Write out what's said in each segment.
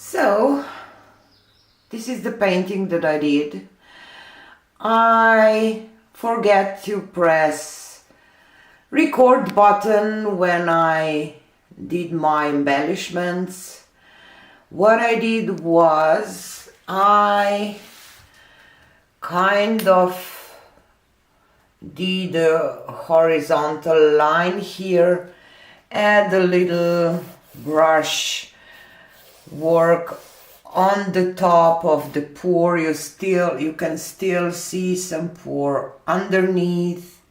So, this is the painting that I did. I forget to press record button when I did my embellishments. What I did was I kind of did a horizontal line here, add a little brush work on the top of the pour. You can still see some pour underneath.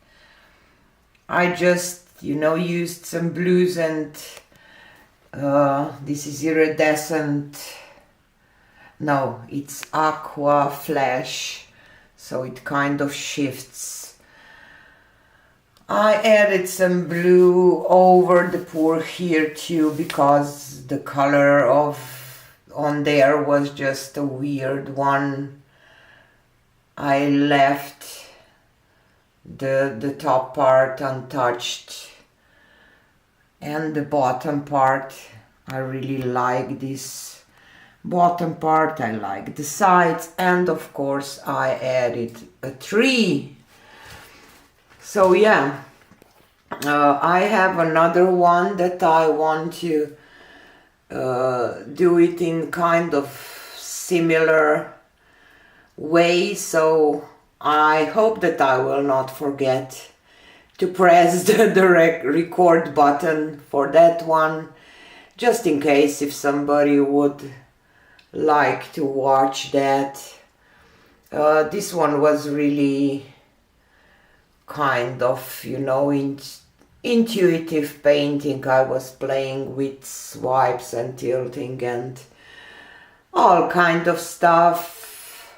I just used some blues and this is iridescent, no, it's aqua flash, so it kind of shifts. I added some blue over the pour here too, because the color on there was just a weird one. I left the top part untouched, and the bottom part, I really like this bottom part. I like the sides, and of course I added a tree. So yeah, I have another one that I want to do it in kind of similar way, so I hope that I will not forget to press the record button for that one, just in case if somebody would like to watch that. This one was really kind of, intuitive painting. I was playing with swipes and tilting and all kind of stuff,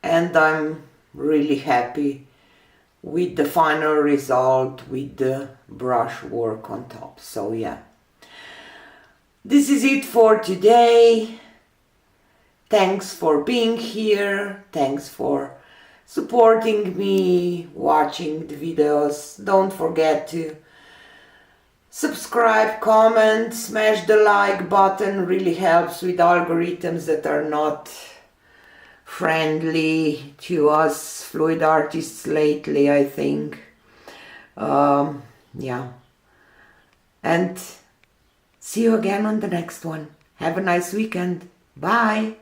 and I'm really happy with the final result with the brush work on top. So yeah, this is it for today. Thanks for being here. Thanks for supporting me, watching the videos. Don't forget to subscribe, comment, smash the like button. Really helps with algorithms that are not friendly to us fluid artists lately, I think. Yeah, and see you again on the next one. Have a nice weekend. Bye.